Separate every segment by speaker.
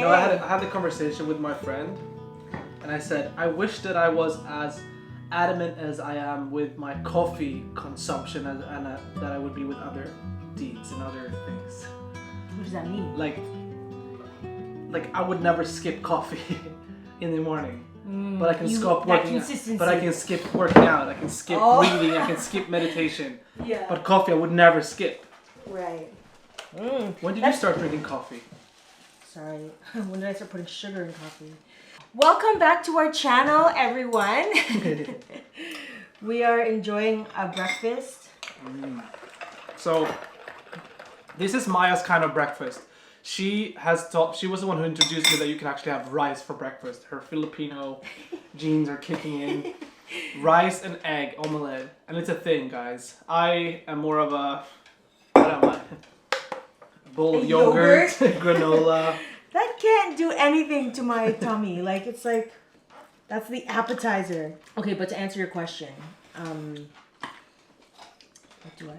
Speaker 1: No, I had a conversation with my friend, and I said, I wish that I was as adamant as I am with my coffee consumption that I would be with other deeds and other things.
Speaker 2: What does that mean?
Speaker 1: Like I would never skip coffee in the morning. But I can stop working out. But I can skip working out. I can skip breathing. I can skip meditation.
Speaker 2: Yeah.
Speaker 1: But coffee I would never skip.
Speaker 2: Right.
Speaker 1: When did you start drinking coffee?
Speaker 2: Sorry. When did I start putting sugar in coffee? Welcome back to our channel, everyone. We are enjoying a breakfast.
Speaker 1: So, this is Maya's kind of breakfast. She was the one who introduced me that you can actually have rice for breakfast. Her Filipino genes are kicking in. Rice and egg omelette. And it's a thing, guys. I am more of a, what am I? A bowl of yogurt. Granola.
Speaker 2: That can't do anything to my tummy. Like, it's like, that's the appetizer. Okay, but to answer your question, what do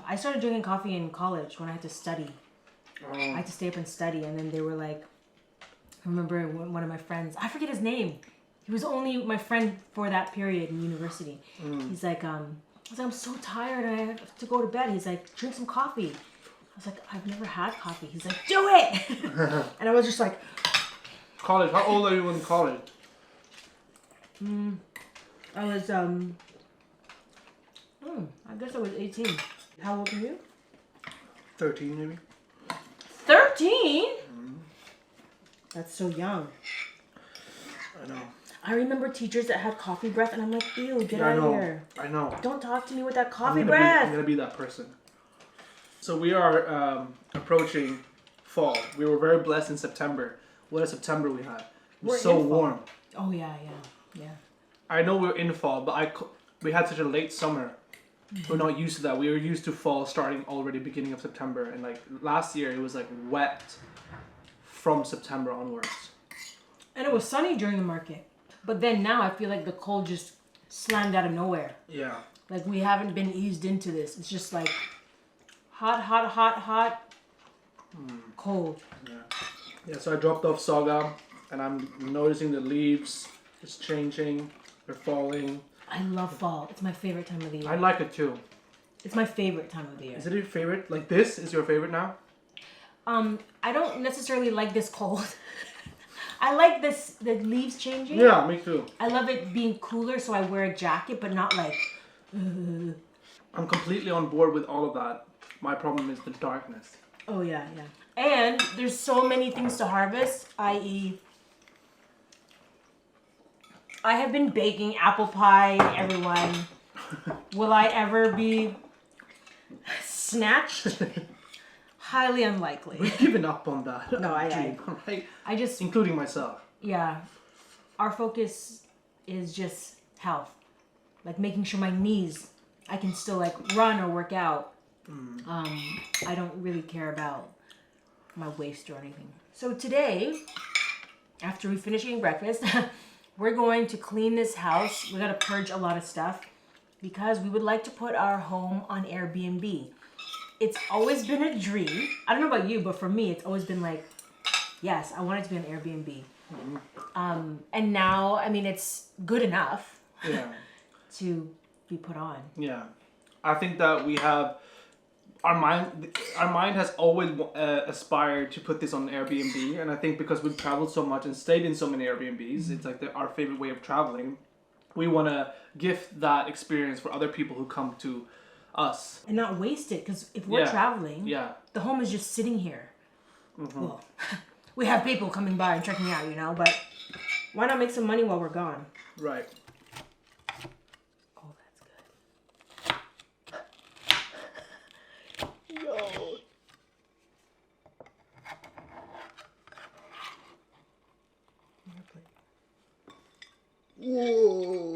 Speaker 2: I started drinking coffee in college when I had to study. I had to stay up and study, and then they were like, I remember one of my friends, I forget his name. He was only my friend for that period in university. He's like, I'm so tired, I have to go to bed. He's like, drink some coffee. I was like, I've never had coffee. He's like, do it! And I was just like...
Speaker 1: College, how old are you in college?
Speaker 2: I was, I guess I was 18. How old are you?
Speaker 1: 13 maybe.
Speaker 2: 13? That's so young.
Speaker 1: I know.
Speaker 2: I remember teachers that had coffee breath, and I'm like, ew, get out of here.
Speaker 1: I know.
Speaker 2: Don't talk to me with that coffee breath.
Speaker 1: I'm gonna be that person. So we are approaching fall. We were very blessed in September. What a September we had. It was so warm.
Speaker 2: Oh yeah.
Speaker 1: I know we're in fall, but we had such a late summer. We're not used to that. We were used to fall starting already beginning of September, and like last year it was like wet from September onwards.
Speaker 2: And it was sunny during the market. But then now I feel like the cold just slammed out of nowhere.
Speaker 1: Yeah.
Speaker 2: Like we haven't been eased into this. It's just like hot, cold.
Speaker 1: Yeah, so I dropped off Saga, and I'm noticing the leaves is changing. They're falling.
Speaker 2: I love fall. It's my favorite time of the year.
Speaker 1: I like it too.
Speaker 2: It's my favorite time of the year.
Speaker 1: Is it your favorite? Like this is your favorite now?
Speaker 2: I don't necessarily like this cold. I like the leaves changing.
Speaker 1: Yeah, me too.
Speaker 2: I love it being cooler, so I wear a jacket, but not like...
Speaker 1: I'm completely on board with all of that. My problem is the darkness.
Speaker 2: Oh, yeah. And there's so many things to harvest, i.e. I have been baking apple pie, everyone. Will I ever be snatched? Highly unlikely.
Speaker 1: We've given up on that.
Speaker 2: No, I just...
Speaker 1: Including myself.
Speaker 2: Yeah. Our focus is just health. Like making sure my knees, I can still like run or work out. I don't really care about my waist or anything. So today, after we finish eating breakfast, we're going to clean this house. We gotta purge a lot of stuff because we would like to put our home on Airbnb. It's always been a dream. I don't know about you, but for me, it's always been like, yes, I want it to be on Airbnb. And now, I mean, it's good enough to be put on.
Speaker 1: Yeah. I think that we have, our mind has always aspired to put this on Airbnb. And I think because we've traveled so much and stayed in so many Airbnbs, it's like our favorite way of traveling. We want to gift that experience for other people who come to us.
Speaker 2: And not waste it, because if we're traveling, the home is just sitting here. Well, we have people coming by and checking out, but why not make some money while we're gone?
Speaker 1: Right.
Speaker 2: Oh, that's good. Yo.
Speaker 1: Whoa.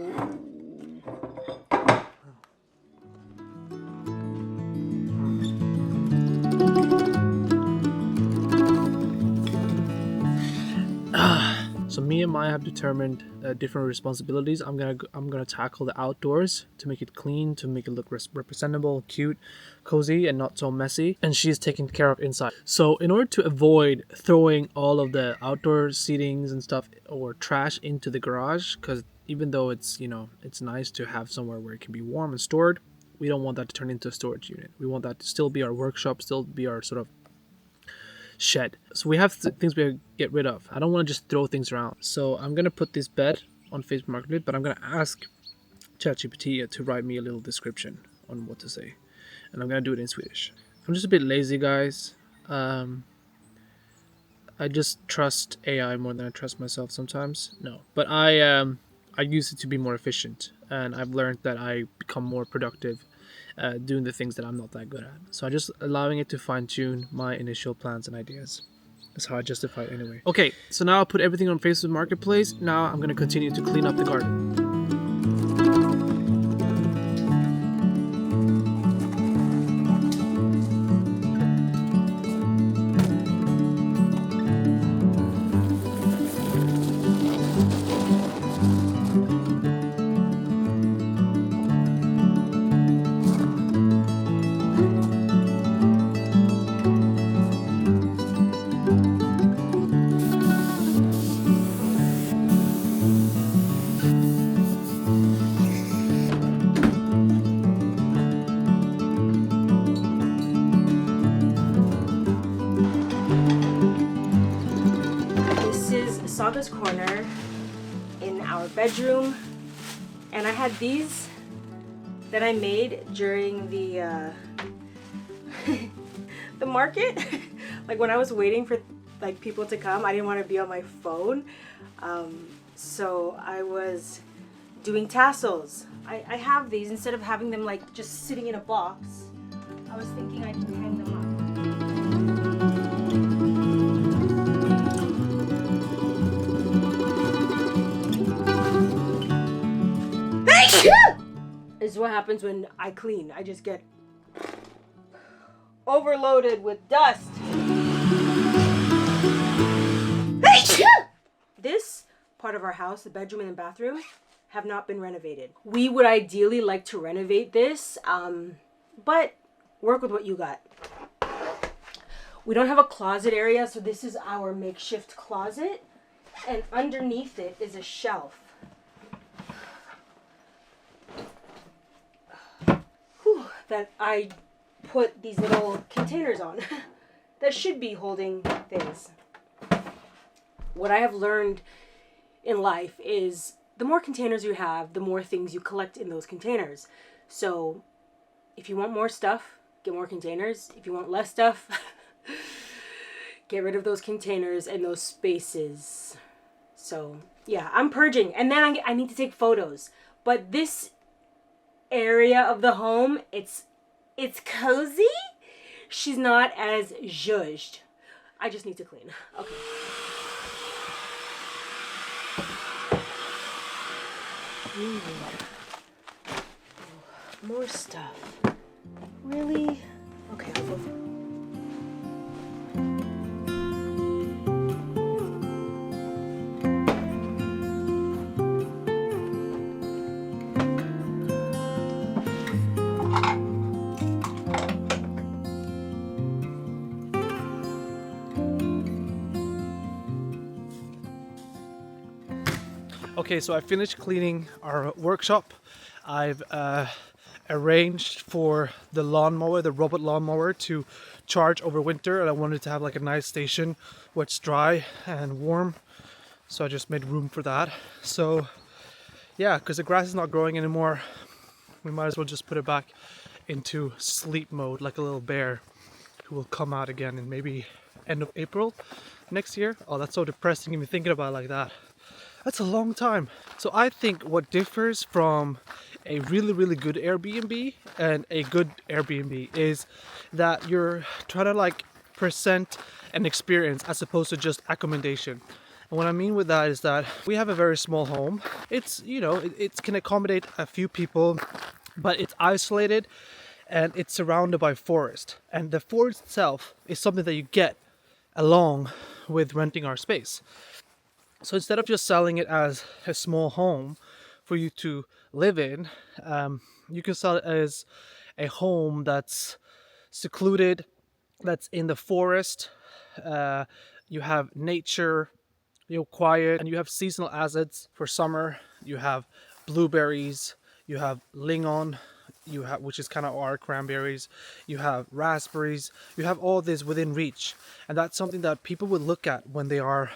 Speaker 1: So me and Maya have determined different responsibilities. I'm gonna tackle the outdoors to make it clean, to make it look representable, cute, cozy, and not so messy. And she's taking care of inside. So in order to avoid throwing all of the outdoor seatings and stuff or trash into the garage, because even though it's, you know, it's nice to have somewhere where it can be warm and stored, we don't want that to turn into a storage unit. We want that to still be our workshop, still be our sort of shed. So we have things we get rid of. I don't want to just throw things around. So I'm gonna put this bed on Facebook Marketplace, but I'm gonna ask ChatGPT to write me a little description on what to say, and I'm gonna do it in Swedish. I'm just a bit lazy, guys. I just trust AI more than I trust myself sometimes. No, but I use it to be more efficient, and I've learned that I become more productive doing the things that I'm not that good at. So I'm just allowing it to fine tune my initial plans and ideas. That's how I justify it anyway. Okay, so now I'll put everything on Facebook Marketplace. Now I'm gonna continue to clean up the garden.
Speaker 2: Saga's corner in our bedroom, and I had these that I made during the the market. Like when I was waiting for like people to come, I didn't want to be on my phone, so I was doing tassels. I have these instead of having them like just sitting in a box. I was thinking I can hang them up. This is what happens when I clean. I just get overloaded with dust. This part of our house, the bedroom and the bathroom, have not been renovated. We would ideally like to renovate this, but work with what you got. We don't have a closet area, so this is our makeshift closet, and underneath it is a shelf. That I put these little containers on that should be holding things. What I have learned in life is the more containers you have, the more things you collect in those containers. So if you want more stuff, get more containers. If you want less stuff, get rid of those containers and those spaces. So yeah, I'm purging, and then I need to take photos. But this area of the home, it's cozy. She's not as zhuzhed. I just need to clean. Okay. Ooh. More stuff. Really? Okay, I'll go through.
Speaker 1: Okay, so I finished cleaning our workshop. I've arranged for the lawnmower, the robot lawnmower, to charge over winter, and I wanted to have like a nice station where it's dry and warm. So I just made room for that. So yeah, because the grass is not growing anymore, we might as well just put it back into sleep mode, like a little bear who will come out again in maybe end of April next year. Oh, that's so depressing even thinking about it like that. That's a long time. So I think what differs from a really, really good Airbnb and a good Airbnb is that you're trying to like present an experience as opposed to just accommodation. And what I mean with that is that we have a very small home. It's, you know, it can accommodate a few people, but it's isolated and it's surrounded by forest. And the forest itself is something that you get along with renting our space. So instead of just selling it as a small home for you to live in, you can sell it as a home that's secluded, that's in the forest. Uh, you have nature, you're quiet, and you have seasonal assets for summer. You have blueberries, you have lingon, you have, which is kind of our cranberries, you have raspberries, you have all this within reach, and that's something that people would look at when they are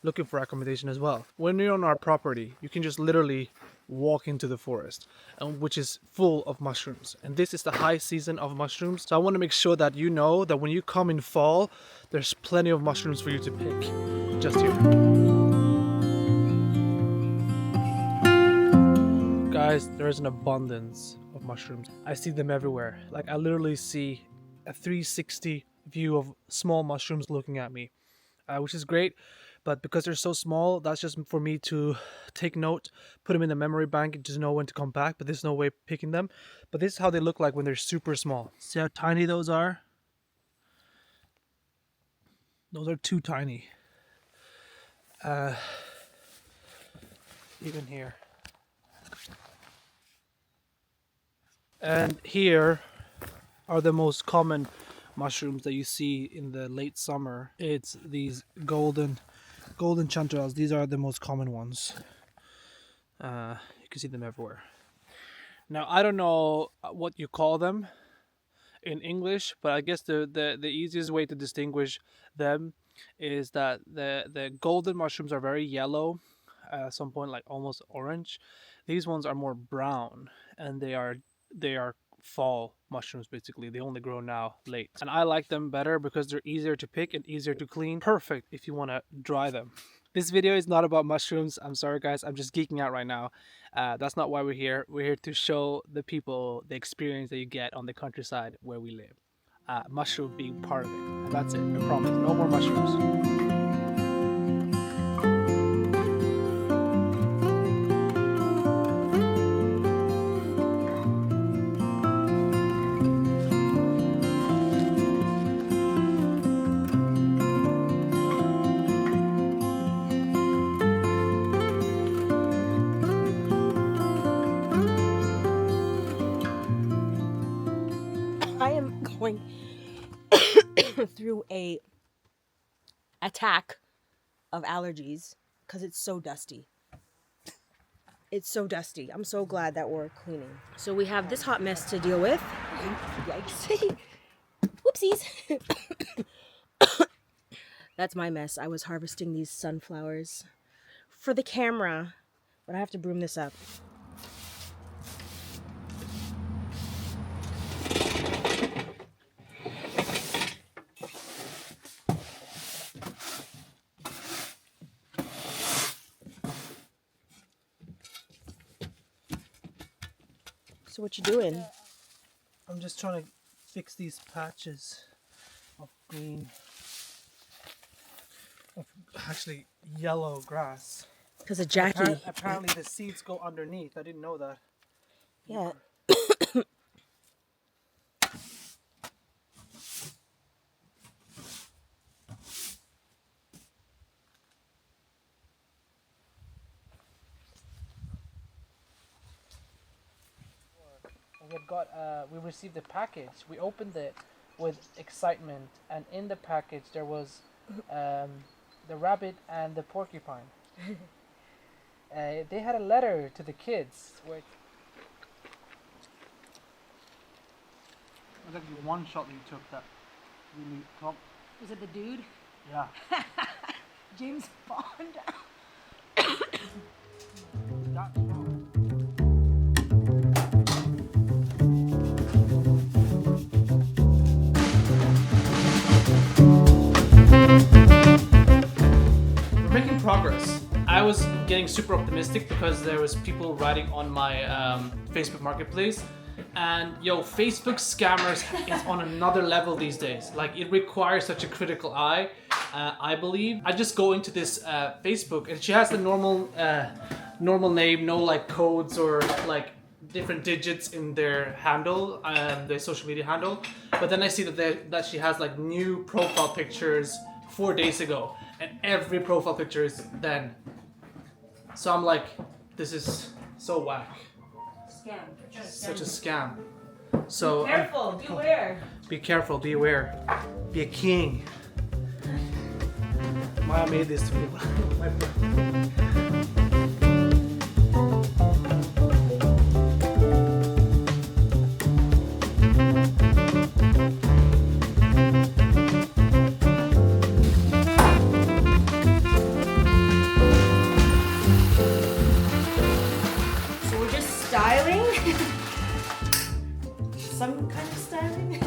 Speaker 1: looking for accommodation as well. When you're on our property, you can just literally walk into the forest, which is full of mushrooms, and this is the high season of mushrooms. So I want to make sure that you know that when you come in fall, there's plenty of mushrooms for you to pick just here. Guys, there's an abundance of mushrooms. I see them everywhere. Like, I literally see a 360 view of small mushrooms looking at me, which is great. But because they're so small, that's just for me to take note, put them in the memory bank, and just know when to come back. But there's no way picking them. But this is how they look like when they're super small. See how tiny those are? Those are too tiny. Even here. And here are the most common mushrooms that you see in the late summer. It's these golden chanterelles. These are the most common ones. You can see them everywhere. Now, I don't know what you call them in English, but I guess the easiest way to distinguish them is that the golden mushrooms are very yellow, at some point like almost orange. These ones are more brown, and they are fall mushrooms. Basically, they only grow now late, and I like them better because they're easier to pick and easier to clean. Perfect if you want to dry them. This video is not about mushrooms. I'm sorry guys, I'm just geeking out right now. That's not why we're here. We're here to show the people the experience that you get on the countryside where we live. Mushroom being part of it, and that's it. I promise, no more mushrooms.
Speaker 2: I am going through a attack of allergies because it's so dusty. It's so dusty. I'm so glad that we're cleaning. So we have this hot mess to deal with. Yikes. Whoopsies. That's my mess. I was harvesting these sunflowers for the camera, but I have to broom this up. So what you doing?
Speaker 1: I'm just trying to fix these patches of green, of actually yellow grass.
Speaker 2: Because of Jackie.
Speaker 1: Apparently the seeds go underneath. I didn't know that.
Speaker 2: Yeah.
Speaker 1: We received a package. We opened it with excitement, and in the package there was the rabbit and the porcupine. They had a letter to the kids. Wait. It was like one shot that you took that really top.
Speaker 2: Was it the dude?
Speaker 1: Yeah.
Speaker 2: James Bond.
Speaker 1: We're making progress. I was getting super optimistic because there was people writing on my Facebook Marketplace, and Facebook scammers is on another level these days. Like, it requires such a critical eye. I believe I just go into this Facebook, and she has the normal name, no like codes or like different digits in their handle, their social media handle. But then I see that she has like new profile pictures 4 days ago, and every profile picture is then. So I'm like, this is so whack.
Speaker 2: Scam.
Speaker 1: Such a scam. So
Speaker 2: Careful, beware.
Speaker 1: be careful, be aware, be a king. Maya made this to me. My
Speaker 2: So we're just styling. Some kind of styling.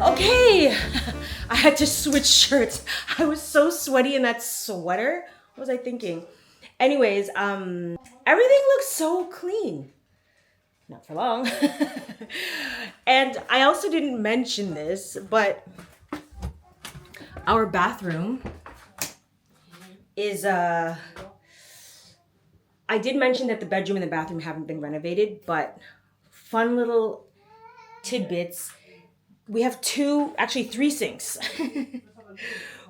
Speaker 2: Okay, I had to switch shirts. I was so sweaty in that sweater. What was I thinking? Anyways, everything looks so clean. Not for long. And I also didn't mention this, but our bathroom is I did mention that the bedroom and the bathroom haven't been renovated, but fun little tidbits. We have three sinks.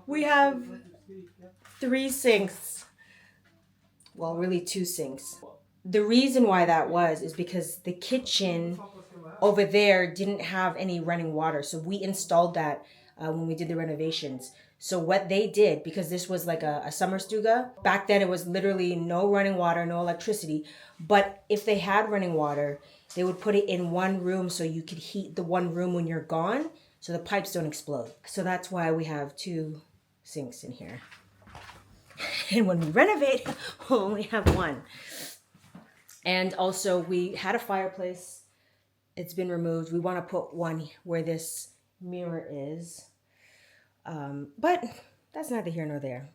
Speaker 2: We have 3 sinks. Well, really 2 sinks. The reason why that is because the kitchen over there didn't have any running water. So we installed that when we did the renovations. So what they did, because this was like a summer stuga, back then it was literally no running water, no electricity. But if they had running water, they would put it in one room so you could heat the one room when you're gone so the pipes don't explode. So that's why we have 2 sinks in here. And when we renovate, we'll only have 1. And also we had a fireplace. It's been removed. We want to put one where this mirror is. But that's neither here nor there.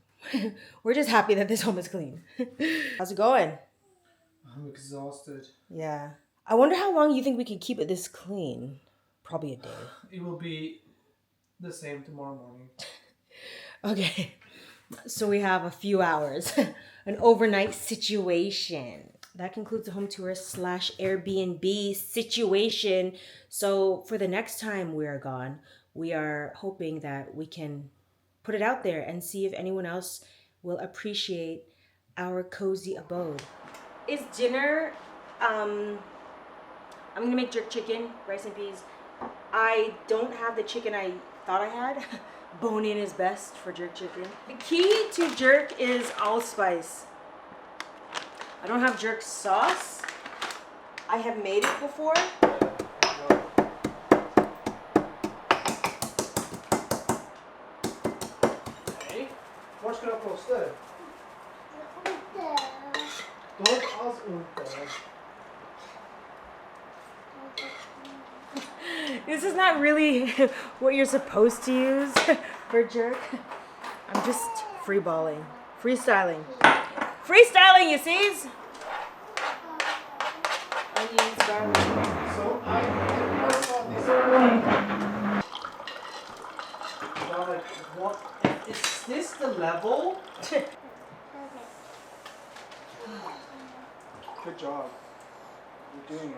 Speaker 2: We're just happy that this home is clean. How's it going?
Speaker 1: I'm exhausted.
Speaker 2: Yeah. I wonder how long you think we could keep it this clean. Probably a day.
Speaker 1: It will be the same tomorrow morning.
Speaker 2: Okay. So we have a few hours. An overnight situation. That concludes the home tour / Airbnb situation. So for the next time we are gone, we are hoping that we can put it out there and see if anyone else will appreciate our cozy abode. Is dinner... I'm gonna make jerk chicken, rice and peas. I don't have the chicken I thought I had. Bone-in is best for jerk chicken. The key to jerk is allspice. I don't have jerk sauce. I have made it before.
Speaker 1: Okay. Var ska du ha plåster? Don't alls inte.
Speaker 2: This is not really what you're supposed to use for jerk. I'm just freeballing. Freestyling. Freestyling, you sees? Onions, garlic.
Speaker 1: So I saw this one. Like, what? Is this the level? Good job. You're doing it.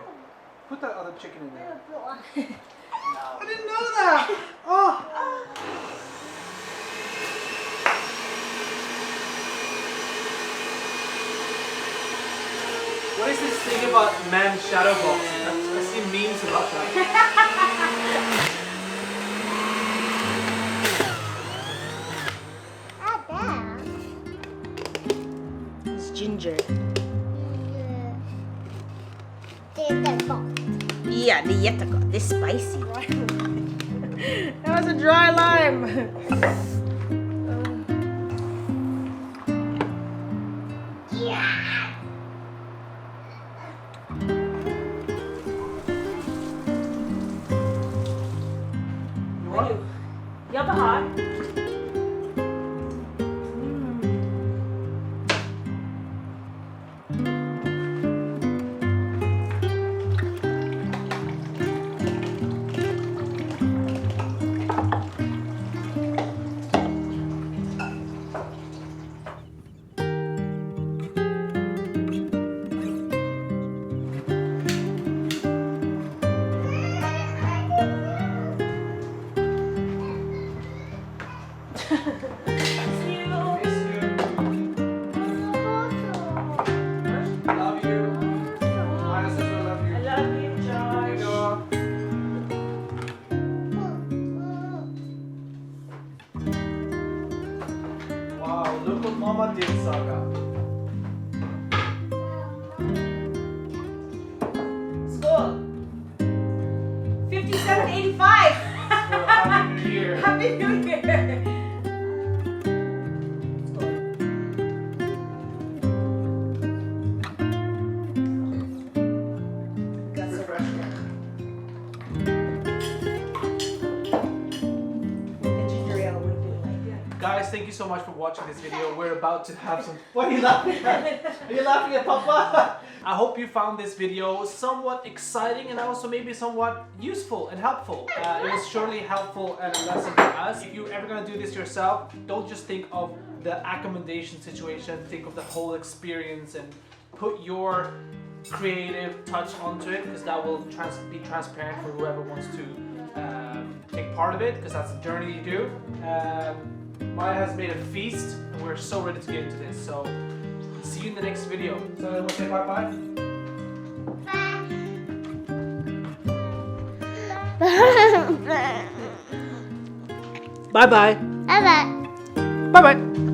Speaker 1: Put that other chicken in there. I didn't know that! Oh! What is this thing about man shadow boxing? I see memes about that.
Speaker 2: It's ginger.
Speaker 3: Ja, det är jättegott. Det är spicy.
Speaker 2: That was a dry lime. Jag har.
Speaker 1: Love you. Maya says I love you.
Speaker 2: I love you,
Speaker 1: Here you
Speaker 2: Josh.
Speaker 1: go. Wow, look what Mama did, Saga.
Speaker 2: School. 57.85.
Speaker 1: Happy New Year.
Speaker 2: Happy New Year.
Speaker 1: Refreshing. Guys, thank you so much for watching this video. We're about to have some... What are you laughing at? Are you laughing at Papa? I hope you found this video somewhat exciting and also maybe somewhat useful and helpful. It was surely helpful and a lesson for us. If you're ever going to do this yourself, don't just think of the accommodation situation, think of the whole experience and put your creative touch onto it, because that will be transparent for whoever wants to take part of it, because that's the journey you do. Maya has made a feast and we're so ready to get into this, so see you in the next video. So we'll say bye-bye. Bye-bye.
Speaker 4: Bye bye.
Speaker 1: Bye-bye.